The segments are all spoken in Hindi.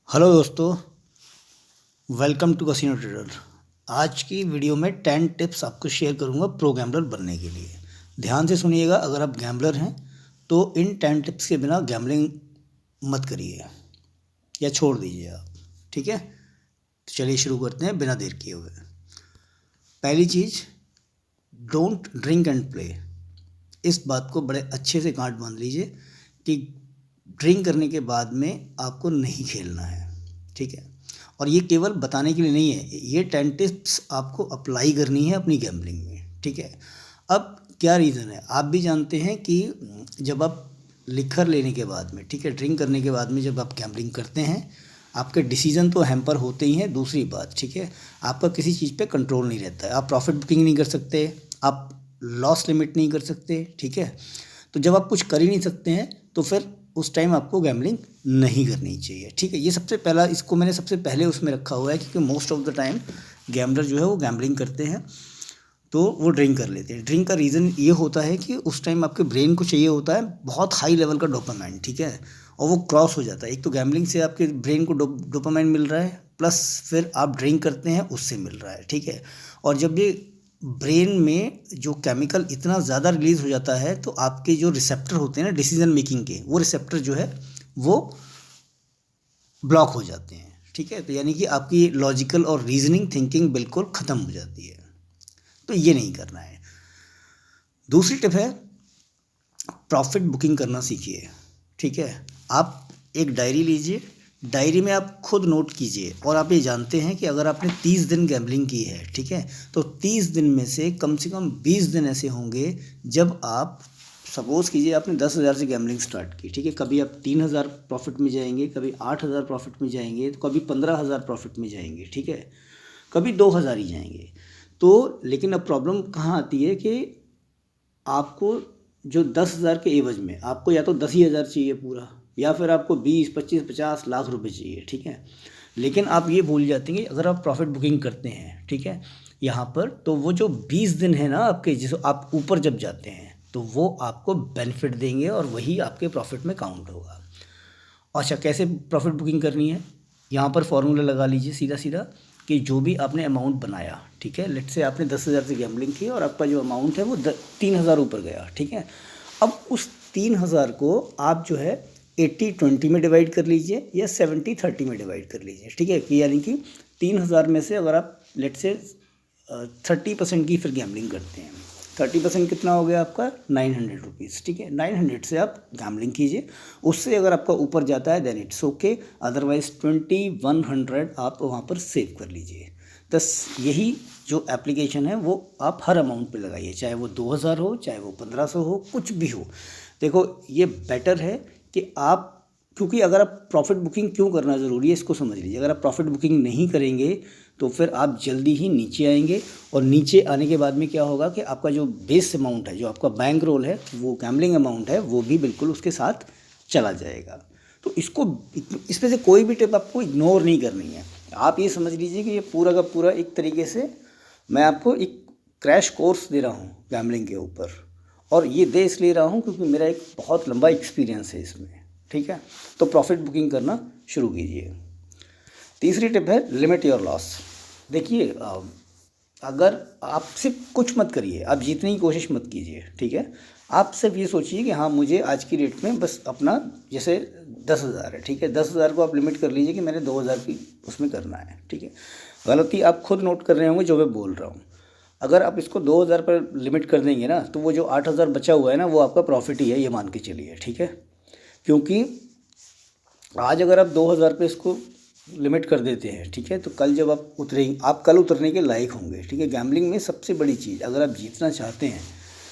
हेलो दोस्तों, वेलकम टू कसिनो ट्रेडर। आज की वीडियो में 10 टिप्स आपको शेयर करूंगा प्रो गैम्बलर बनने के लिए। ध्यान से सुनिएगा। अगर आप गैम्बलर हैं तो इन 10 टिप्स के बिना गैम्बलिंग मत करिए या छोड़ दीजिए आप। ठीक है, तो चलिए शुरू करते हैं बिना देर किए हुए। पहली चीज़, डोंट ड्रिंक एंड प्ले। इस बात को बड़े अच्छे से गांठ बांध लीजिए कि ड्रिंक करने के बाद में आपको नहीं खेलना है। ठीक है, और ये केवल बताने के लिए नहीं है, ये 10 टिप्स आपको अप्लाई करनी है अपनी गैम्बलिंग में। ठीक है, अब क्या रीज़न है आप भी जानते हैं कि जब आप लिखर लेने के बाद में, ठीक है, ड्रिंक करने के बाद में जब आप गैम्बलिंग करते हैं, आपके डिसीजन तो हैम्पर होते ही हैं। दूसरी बात, ठीक है, आपका किसी चीज़ पे कंट्रोल नहीं रहता है। आप प्रॉफिट बुकिंग नहीं कर सकते, आप लॉस लिमिट नहीं कर सकते। ठीक है, तो जब आप कुछ कर ही नहीं सकते हैं तो फिर उस टाइम आपको गैम्बलिंग नहीं करनी चाहिए। ठीक है, ये सबसे पहला, इसको मैंने सबसे पहले उसमें रखा हुआ है क्योंकि most of the time gambler जो है वो गैम्बलिंग करते हैं तो वो ड्रिंक कर लेते हैं। ड्रिंक का रीज़न ये होता है कि उस टाइम आपके ब्रेन को चाहिए होता है बहुत हाई लेवल का डोपामाइन। ठीक है, और वो क्रॉस हो जाता है। एक तो गैम्बलिंग से आपके ब्रेन को डोपामाइन मिल रहा है, प्लस फिर आप ड्रिंक करते हैं उससे मिल रहा है। ठीक है, और जब ये ब्रेन में जो केमिकल इतना ज़्यादा रिलीज़ हो जाता है तो आपके जो रिसेप्टर होते हैं ना डिसीजन मेकिंग के, वो रिसेप्टर जो है वो ब्लॉक हो जाते हैं। ठीक है, तो यानी कि आपकी लॉजिकल और रीजनिंग थिंकिंग बिल्कुल ख़त्म हो जाती है। तो ये नहीं करना है। दूसरी टिप है, प्रॉफिट बुकिंग करना सीखिए। ठीक है, आप एक डायरी लीजिए, डायरी में आप खुद नोट कीजिए। और आप ये जानते हैं कि अगर आपने 30 दिन गैम्बलिंग की है, ठीक है, तो 30 दिन में से कम 20 दिन ऐसे होंगे जब आप, सपोज़ कीजिए आपने 10,000 से गैम्बलिंग स्टार्ट की। ठीक है, कभी आप 3,000 प्रॉफिट में जाएंगे, कभी 8,000 प्रॉफिट में जाएंगे, तो कभी 15,000 प्रॉफिट में जाएंगे। ठीक है, कभी 2,000 ही जाएंगे। तो लेकिन अब प्रॉब्लम कहाँ आती है कि आपको जो 10,000 के एवज में आपको या तो 10,000 चाहिए पूरा, या फिर आपको 20, 25, 50 लाख रुपए चाहिए। ठीक है, लेकिन आप ये भूल जाते हैं कि अगर आप प्रॉफिट बुकिंग करते हैं, ठीक है, यहाँ पर, तो वो जो 20 दिन है ना आपके, जिस आप ऊपर जब जाते हैं तो वो आपको बेनिफिट देंगे और वही आपके प्रॉफिट में काउंट होगा। अच्छा, कैसे प्रॉफिट बुकिंग करनी है? यहाँ पर फॉर्मूला लगा लीजिए सीधा सीधा कि जो भी आपने अमाउंट बनाया, ठीक है, लेट से आपने 10,000 से गैम्बलिंग की और आपका जो अमाउंट है वो 3,000 ऊपर गया। ठीक है, अब उस 3,000 को आप जो है 80-20 में डिवाइड कर लीजिए या 70-30 में डिवाइड कर लीजिए। ठीक है, कि यानी कि 3,000 में से अगर आप लेट से 30% की फिर गैम्बलिंग करते हैं, 30% कितना हो गया आपका 900 रुपीज़। ठीक है, 900 से आप गैम्बलिंग कीजिए। उससे अगर आपका ऊपर जाता है देन इट्स ओके, अदरवाइज 2100 आप वहाँ पर सेव कर लीजिए। बस यही जो एप्लीकेशन है वो आप हर अमाउंट पे लगाइए, चाहे वो 2,000 हो, चाहे वो 1,500 हो, कुछ भी हो। देखो ये बेटर है कि आप, क्योंकि अगर आप प्रॉफिट बुकिंग क्यों करना ज़रूरी है इसको समझ लीजिए। अगर आप प्रॉफिट बुकिंग नहीं करेंगे तो फिर आप जल्दी ही नीचे आएंगे, और नीचे आने के बाद में क्या होगा कि आपका जो बेस अमाउंट है, जो आपका बैंक रोल है, वो गैम्बलिंग अमाउंट है, वो भी बिल्कुल उसके साथ चला जाएगा। तो इसको, इसमें से कोई भी टिप आपको इग्नोर नहीं करनी है। आप ये समझ लीजिए कि ये पूरा का पूरा एक तरीके से मैं आपको एक क्रैश कोर्स दे रहा हूँ गैम्बलिंग के ऊपर, और ये दे इसलिए रहा हूँ क्योंकि मेरा एक बहुत लंबा एक्सपीरियंस है इसमें। ठीक है, तो प्रॉफिट बुकिंग करना शुरू कीजिए। तीसरी टिप है, लिमिट योर लॉस। देखिए, अगर आप सिर्फ कुछ मत करिए, आप जीतने की कोशिश मत कीजिए। ठीक है, आप सिर्फ ये सोचिए कि हाँ मुझे आज की डेट में बस अपना, जैसे 10,000 है, ठीक है, 10,000 को आप लिमिट कर लीजिए कि मैंने 2,000 की उसमें करना है। ठीक है, गलती आप खुद नोट कर रहे होंगे जो मैं बोल रहा हूँ। अगर आप इसको 2,000 पर लिमिट कर देंगे ना, तो वो जो 8,000 बचा हुआ है ना, वो आपका प्रॉफिट ही है, ये मान के चलिए। ठीक है, क्योंकि आज अगर आप 2,000 पे इसको लिमिट कर देते हैं, ठीक है, तो कल जब आप उतरेंगे, आप कल उतरने के लायक होंगे। ठीक है, गैम्बलिंग में सबसे बड़ी चीज़, अगर आप जीतना चाहते हैं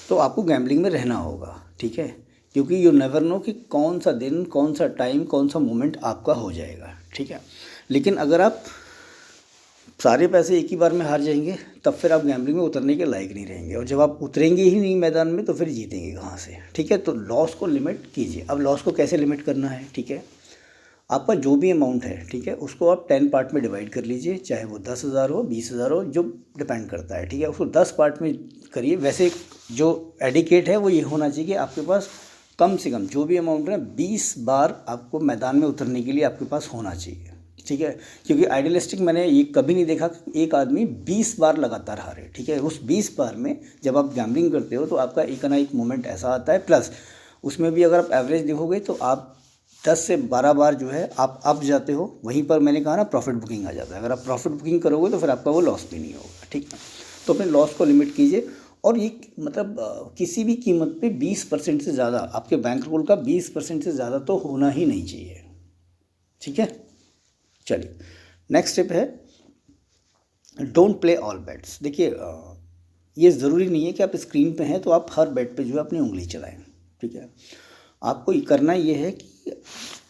तो आपको गैम्बलिंग में रहना होगा। ठीक है, क्योंकि यू नेवर नो कि कौन सा दिन, कौन सा टाइम, कौन सा मोमेंट आपका हो जाएगा। ठीक है, लेकिन अगर आप सारे पैसे एक ही बार में हार जाएंगे तब फिर आप गैम्बलिंग में उतरने के लायक नहीं रहेंगे, और जब आप उतरेंगे ही नहीं मैदान में तो फिर जीतेंगे कहाँ से। ठीक है, तो लॉस को लिमिट कीजिए। अब लॉस को कैसे लिमिट करना है? ठीक है, आपका जो भी अमाउंट है, ठीक है, उसको आप 10 पार्ट में डिवाइड कर लीजिए, चाहे वो 10,000 हो, 20,000 हो, जो डिपेंड करता है। ठीक है, उसको 10 पार्ट में करिए। वैसे जो एडिकेट है वो ये होना चाहिए कि आपके पास कम से कम जो भी अमाउंट है 20 बार आपको मैदान में उतरने के लिए आपके पास होना चाहिए। ठीक है, क्योंकि आइडियलिस्टिक मैंने ये कभी नहीं देखा कि एक आदमी 20 बार लगातार हारे, ठीक है। उस 20 बार में जब आप गैम्बलिंग करते हो तो आपका एक ना एक मोमेंट ऐसा आता है, प्लस उसमें भी अगर आप एवरेज देखोगे तो आप 10 से 12 बार जो है आप अप जाते हो, वहीं पर मैंने कहा ना प्रॉफिट बुकिंग आ जाता है। अगर आप प्रॉफिट बुकिंग करोगे तो फिर आपका वो लॉस भी नहीं होगा, ठीक है। तो अपने लॉस को लिमिट कीजिए, और ये मतलब किसी भी कीमत पे 20% से ज़्यादा आपके बैंक रोल का 20% से ज़्यादा तो होना ही नहीं चाहिए, ठीक है। चलिए नेक्स्ट स्टेप है डोंट प्ले ऑल बेट्स। देखिए ये ज़रूरी नहीं है कि आप स्क्रीन पे हैं तो आप हर बेट पे जो है अपनी उंगली चलाएं, ठीक है। आपको करना ये है कि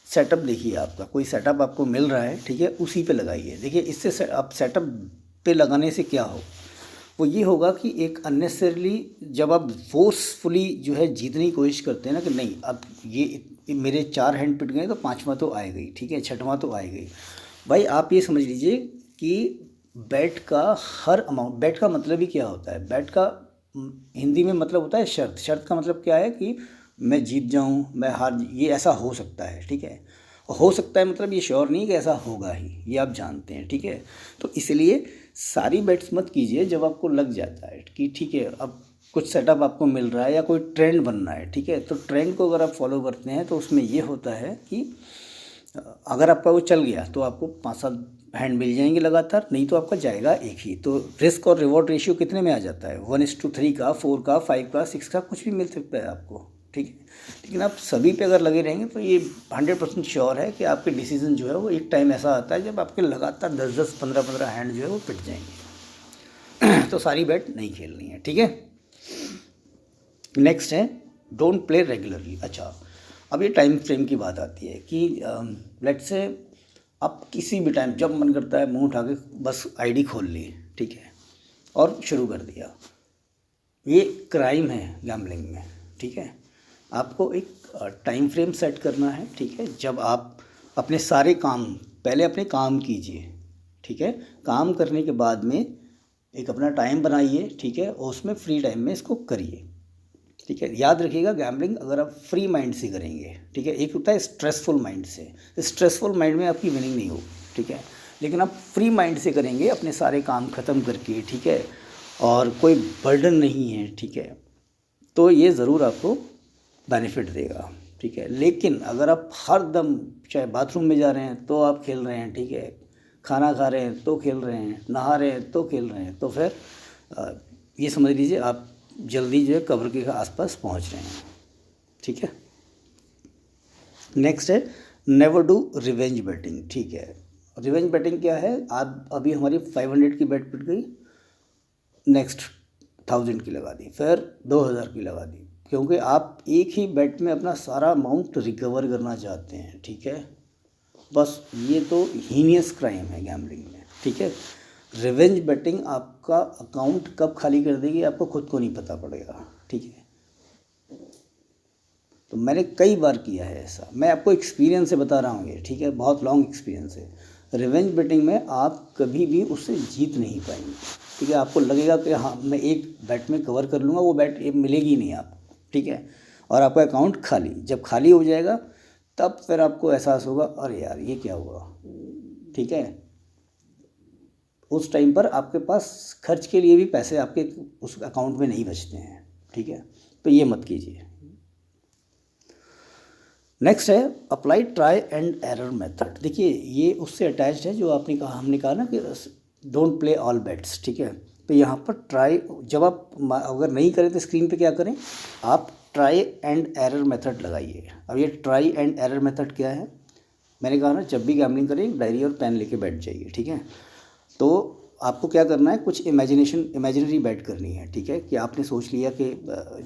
सेटअप देखिए, आपका कोई सेटअप आपको मिल रहा है, ठीक है, उसी पे लगाइए। देखिए इससे आप सेटअप पे लगाने से क्या हो, वो ये होगा कि एक अननेसेसरली जब आप फोर्सफुली जो है जीतने की कोशिश करते हैं ना कि नहीं अब ये मेरे 4 हैंड पिट गए तो 5वां तो आए गई, ठीक है, 6वां तो आए गई। भाई आप ये समझ लीजिए कि बैट का हर अमाउंट, बैट का मतलब ही क्या होता है, बैट का हिंदी में मतलब होता है शर्त। शर्त का मतलब क्या है कि मैं जीत जाऊं, मैं हार, ये ऐसा हो सकता है, ठीक है। हो सकता है मतलब ये श्योर नहीं कि ऐसा होगा ही, ये आप जानते हैं, ठीक है। तो इसलिए सारी बेट्स मत कीजिए जब आपको लग जाता है कि ठीक है अब कुछ सेटअप आपको मिल रहा है या कोई ट्रेंड बन रहा है, ठीक है। तो ट्रेंड को अगर आप फॉलो करते हैं तो उसमें ये होता है कि अगर आपका वो चल गया तो आपको 5-7 हैंड मिल जाएंगे लगातार, नहीं तो आपका जाएगा एक ही। तो रिस्क और रिवॉर्ड रेशियो कितने में आ जाता है, 1:3 का, 4 का, 5 का, 6 का, कुछ भी मिल सकता है आपको, ठीक है। लेकिन आप सभी पे अगर लगे रहेंगे तो ये 100% श्योर है कि आपके डिसीजन जो है वो एक टाइम ऐसा आता है जब आपके लगातार 10-10, 15-15 हैंड जो है वो पिट जाएंगे। तो सारी बैट नहीं खेलनी है, ठीक है। नेक्स्ट है डोंट प्ले रेगुलरली। अच्छा, अब ये टाइम फ्रेम की बात आती है कि लेट्स से आप किसी भी टाइम जब मन करता है मुंह उठा के बस आईडी खोल ली, ठीक है, और शुरू कर दिया। ये क्राइम है गैम्बलिंग में, ठीक है। आपको एक टाइम फ्रेम सेट करना है, ठीक है। जब आप अपने सारे काम, पहले अपने काम कीजिए, ठीक है। काम करने के बाद में एक अपना टाइम बनाइए, ठीक है, और उसमें फ्री टाइम में इसको करिए, ठीक है। याद रखिएगा गैम्बलिंग अगर आप फ्री माइंड से करेंगे, ठीक है, एक होता है स्ट्रेसफुल माइंड से, स्ट्रेसफुल माइंड में आपकी विनिंग नहीं होगी, ठीक है। लेकिन आप फ्री माइंड से करेंगे अपने सारे काम ख़त्म करके, ठीक है, और कोई बर्डन नहीं है, ठीक है, तो ये ज़रूर आपको बेनिफिट देगा, ठीक है। लेकिन अगर आप हर दम चाहे बाथरूम में जा रहे हैं तो आप खेल रहे हैं, ठीक है, खाना खा रहे हैं तो खेल रहे हैं, नहा रहे हैं तो खेल रहे हैं, तो फिर ये समझ लीजिए आप जल्दी जो है कब्र के आसपास पहुंच रहे हैं, ठीक है। नेक्स्ट है नेवर डू रिवेंज बैटिंग, ठीक है। रिवेंज बैटिंग क्या है, आप अभी हमारी 500 की बैट पिट गई, नेक्स्ट 1000 की लगा दी, फिर 2000 की लगा दी, क्योंकि आप एक ही बैट में अपना सारा अमाउंट रिकवर करना चाहते हैं, ठीक है। बस ये तो हीनियस क्राइम है गैम्बलिंग में, ठीक है। रिवेंज बैटिंग आपका अकाउंट कब खाली कर देगी आपको खुद को नहीं पता पड़ेगा, ठीक है। तो मैंने कई बार किया है ऐसा, मैं आपको एक्सपीरियंस से बता रहा हूँ ये, ठीक है, बहुत लॉन्ग एक्सपीरियंस है। रिवेंज बैटिंग में आप कभी भी उससे जीत नहीं पाएंगे, ठीक है। आपको लगेगा कि हाँ मैं एक बैट में कवर कर लूँगा, वो बैट मिलेगी नहीं आपको, ठीक है, और आपका अकाउंट खाली। जब खाली हो जाएगा तब फिर आपको एहसास होगा अरे यार ये क्या हुआ, ठीक है। उस टाइम पर आपके पास खर्च के लिए भी पैसे आपके उस अकाउंट में नहीं बचते हैं, ठीक है। तो ये मत कीजिए। नेक्स्ट है apply try and error method. देखिए ये उससे अटैच्ड है जो आपने कहा, हमने कहा ना कि डोंट प्ले ऑल बेट्स, ठीक है। तो यहाँ पर ट्राई, जब आप अगर नहीं करें तो स्क्रीन पे क्या करें, आप ट्राई एंड एरर मेथड लगाइए। अब ये ट्राई एंड एरर मेथड क्या है, मैंने कहा ना जब भी गैम्बलिंग करें डायरी और पेन लेके बैठ जाइए, ठीक है। तो आपको क्या करना है, कुछ इमेजिनरी बैट करनी है, ठीक है, कि आपने सोच लिया कि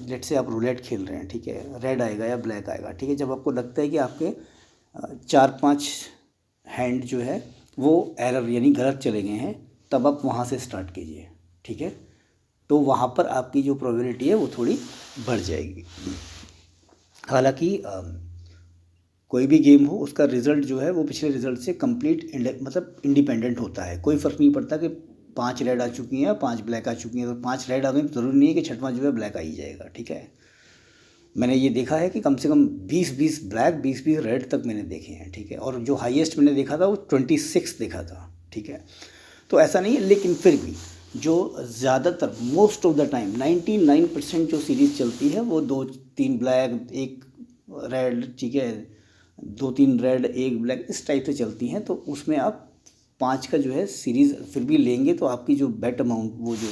लेट से आप रूलेट खेल रहे हैं, ठीक है, रेड आएगा या ब्लैक आएगा, ठीक है। जब आपको लगता है कि आपके 4-5 हैंड जो है वो एरर यानी गलत चले गए हैं, तब आप वहाँ से स्टार्ट कीजिए, ठीक है। तो वहाँ पर आपकी जो प्रोबेबिलिटी है वो थोड़ी बढ़ जाएगी। हालांकि कोई भी गेम हो उसका रिज़ल्ट जो है वो पिछले रिज़ल्ट से कंप्लीट मतलब इंडिपेंडेंट होता है। कोई फ़र्क नहीं पड़ता कि 5 रेड आ चुकी हैं या 5 ब्लैक आ चुकी हैं, तो 5 रेड आ गई तो ज़रूरी नहीं है कि 6वां जो है ब्लैक आ ही जाएगा, ठीक है। मैंने ये देखा है कि कम से कम 20-20 ब्लैक 20-20 रेड तक मैंने देखे हैं, ठीक है। और जो हाईएस्ट मैंने देखा था वो 26 देखा था, ठीक है। तो ऐसा नहीं है, लेकिन फिर भी जो ज़्यादातर मोस्ट ऑफ द टाइम 99% जो सीरीज़ चलती है वो 2-3 ब्लैक 1 रेड, ठीक है, 2-3 रेड 1 ब्लैक, इस टाइप से चलती हैं। तो उसमें आप 5 का जो है सीरीज़ फिर भी लेंगे तो आपकी जो बेट अमाउंट, वो जो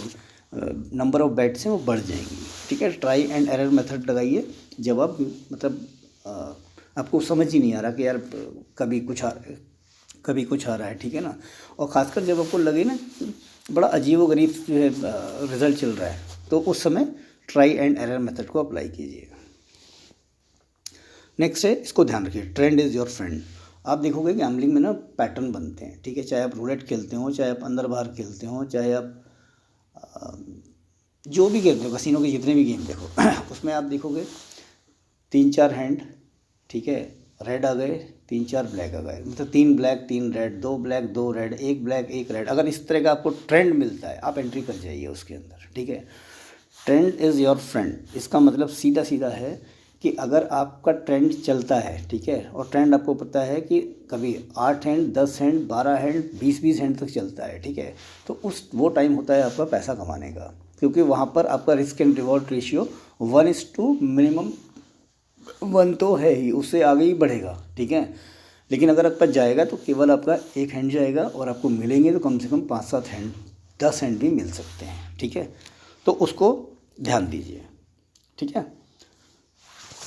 नंबर ऑफ़ बेट्स हैं वो बढ़ जाएंगी, ठीक है। ट्राई एंड एरर मेथड लगाइए जब आप मतलब आपको समझ ही नहीं आ रहा कि यार कभी कुछ आ रहा है कभी कुछ आ रहा है, ठीक है ना। और ख़ासकर जब आपको लगे ना बड़ा अजीब व गरीब जो है रिज़ल्ट चल रहा है, तो उस समय ट्राई एंड एरर मेथड को अप्लाई कीजिए। नेक्स्ट है, इसको ध्यान रखिए, ट्रेंड इज़ योर फ्रेंड। आप देखोगे गैम्बलिंग में ना पैटर्न बनते हैं, ठीक है। चाहे आप रूलेट खेलते हो, चाहे आप अंदर बाहर खेलते हो, चाहे आप जो भी खेलते हो, कसिनो के जितने भी गेम देखो उसमें आप देखोगे 3-4 हैंड, ठीक है, रेड आ गए, 3-4 ब्लैक आ गए, मतलब 3 black 3 red, 2 black 2 red, 1 black 1 red. अगर इस तरह का आपको ट्रेंड मिलता है, आप एंट्री कर जाइए उसके अंदर, ठीक है। ट्रेंड इज़ योर फ्रेंड, इसका मतलब सीधा सीधा है कि अगर आपका ट्रेंड चलता है, ठीक है, और ट्रेंड आपको पता है कि कभी 8 हैंड 10 हैंड 12 हैंड 20-20 हैंड तक चलता है, ठीक है, तो वो टाइम होता है आपका पैसा कमाने का, क्योंकि वहाँ पर आपका risk and reward ratio 1:, minimum 1 तो है ही, उससे आगे ही बढ़ेगा, ठीक है। लेकिन अगर आपका जाएगा तो केवल आपका 1 हैंड जाएगा और आपको मिलेंगे तो कम से कम 5-7 हैंड 10 हैंड भी मिल सकते हैं, ठीक है। तो उसको ध्यान दीजिए, ठीक है।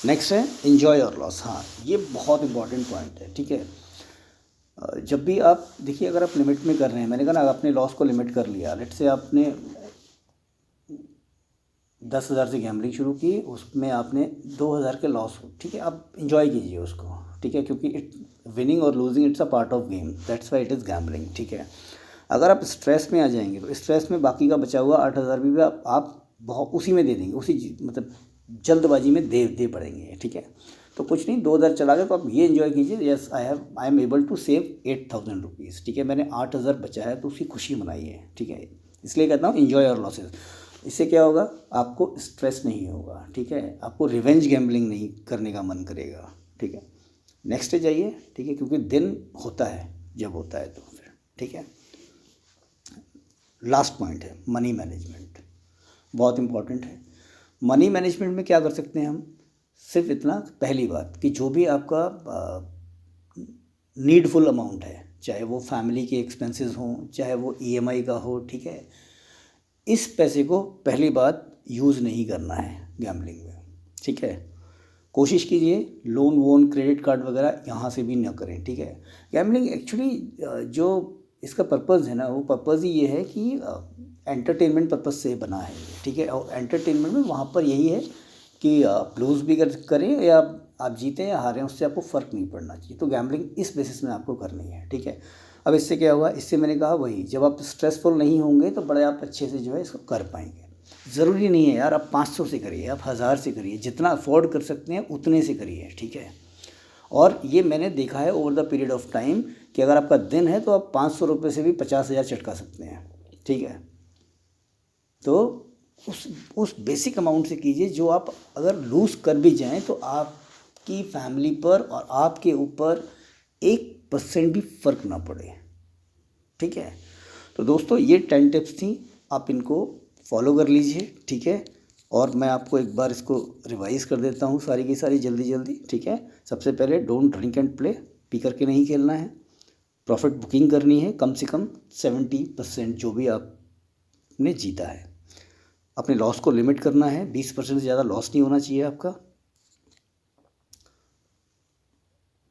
नेक्स्ट है इन्जॉय योर लॉस। हाँ, ये बहुत इंपॉर्टेंट पॉइंट है, ठीक है। जब भी आप देखिए, अगर आप लिमिट में कर रहे हैं, मैंने कहा ना आपने लॉस को लिमिट कर लिया, लेट से आपने 10,000 से गैम्बलिंग शुरू की, उसमें आपने 2,000 के लॉस हो, ठीक है, आप इंजॉय कीजिए उसको, ठीक है, क्योंकि विनिंग और losing it's a part of game, that's why it is gambling, ठीक है। अगर आप स्ट्रेस में आ जाएंगे तो स्ट्रेस में बाकी का बचा हुआ 8,000 भी आप बहुत उसी में दे देंगे, उसी मतलब जल्दबाजी में दे पड़ेंगे, ठीक है। तो कुछ नहीं, 2,000 चला गया तो आप ये इन्जॉय कीजिए, yes I am able to save 8,000 rupees, ठीक है, मैंने 8,000 बचाया है, तो उसकी खुशी मनाइए, ठीक है। इसलिए कहता हूँ इन्जॉय योर लॉसेस। इससे क्या होगा, आपको स्ट्रेस नहीं होगा, ठीक है, आपको रिवेंज गैम्बलिंग नहीं करने का मन करेगा, ठीक है। नेक्स्ट जाइए, ठीक है, क्योंकि दिन होता है जब होता है तो फिर, ठीक है। लास्ट पॉइंट है मनी मैनेजमेंट, बहुत इम्पॉर्टेंट है। मनी मैनेजमेंट में क्या कर सकते हैं हम, सिर्फ इतना, पहली बात कि जो भी आपका नीडफुल अमाउंट है, चाहे वो फैमिली के एक्सपेंसेस हों, चाहे वो ईएमआई का हो, ठीक है, इस पैसे को पहली बात यूज़ नहीं करना है गैम्बलिंग में, ठीक है। कोशिश कीजिए लोन वोन क्रेडिट कार्ड वगैरह यहाँ से भी ना करें, ठीक है। गैम्बलिंग एक्चुअली जो इसका पर्पज़ है ना, वो पर्पज़ ही ये है कि एंटरटेनमेंट पर्पज़ से बना है, ठीक है। और एंटरटेनमेंट में वहाँ पर यही है कि आप लूज़ भी करें या आप जीतें या हारें, उससे आपको फ़र्क नहीं पड़ना चाहिए। तो गैम्बलिंग इस बेसिस में आपको करनी है, ठीक है। अब इससे क्या हुआ, इससे मैंने कहा वही, जब आप स्ट्रेसफुल नहीं होंगे तो बड़े आप अच्छे से जो है इसको कर पाएंगे। ज़रूरी नहीं है यार आप 500 से करिए, आप 1000 से करिए, जितना अफोर्ड कर सकते हैं उतने से करिए, ठीक है। और ये मैंने देखा है over the period of time कि अगर आपका दिन है तो आप 500 रुपये से भी 50,000 चटका सकते हैं, ठीक है। तो उस बेसिक अमाउंट से कीजिए जो आप अगर लूज़ कर भी जाएं तो आपकी फैमिली पर और आपके ऊपर 1% भी फ़र्क ना पड़े, ठीक है। तो दोस्तों ये 10 टिप्स थी, आप इनको फॉलो कर लीजिए, ठीक है। और मैं आपको एक बार इसको रिवाइज़ कर देता हूँ सारी की सारी जल्दी, ठीक है। सबसे पहले don't drink and play, P करके नहीं खेलना है। प्रॉफिट बुकिंग करनी है कम से कम 70% जो भी आपने जीता है। अपने लॉस को लिमिट करना है, 20% से ज़्यादा लॉस नहीं होना चाहिए आपका।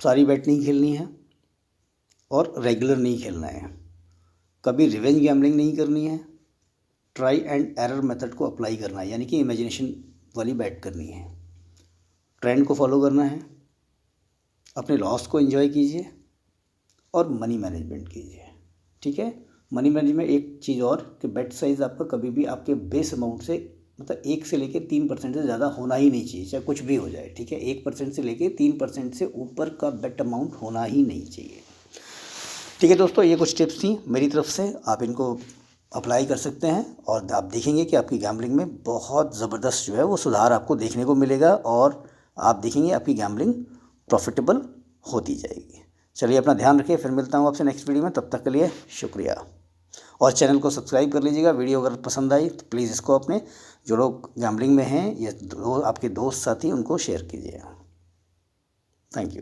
सारी बेट नहीं खेलनी है और रेगुलर नहीं खेलना है। कभी रिवेंज गैम्बलिंग नहीं करनी है। ट्राई एंड एरर मेथड को अप्लाई करना है, यानी कि इमेजिनेशन वाली बैट करनी है। ट्रेंड को फॉलो करना है, अपने लॉस को एंजॉय कीजिए और मनी मैनेजमेंट कीजिए, ठीक है। मनी मैनेजमेंट एक चीज़ और कि बेट साइज़ आपका कभी भी आपके बेस अमाउंट से मतलब 1 से लेकर 3% से ज़्यादा होना ही नहीं चाहिए, चाहे कुछ भी हो जाए, ठीक है। 1% से लेकर 3% से ऊपर का बेट अमाउंट होना ही नहीं चाहिए, ठीक है। दोस्तों ये कुछ टिप्स थी मेरी तरफ से, आप इनको अप्लाई कर सकते हैं और आप देखेंगे कि आपकी गैम्बलिंग में बहुत ज़बरदस्त जो है वो सुधार आपको देखने को मिलेगा और आप देखेंगे आपकी गैम्बलिंग प्रॉफिटेबल होती जाएगी। चलिए अपना ध्यान रखिए, फिर मिलता हूँ आपसे नेक्स्ट वीडियो में, तब तक के लिए शुक्रिया। और चैनल को सब्सक्राइब कर लीजिएगा। वीडियो अगर पसंद आई तो प्लीज़ इसको अपने जो लोग गैम्बलिंग में हैं या आपके दोस्त साथी उनको शेयर कीजिए। Thank you.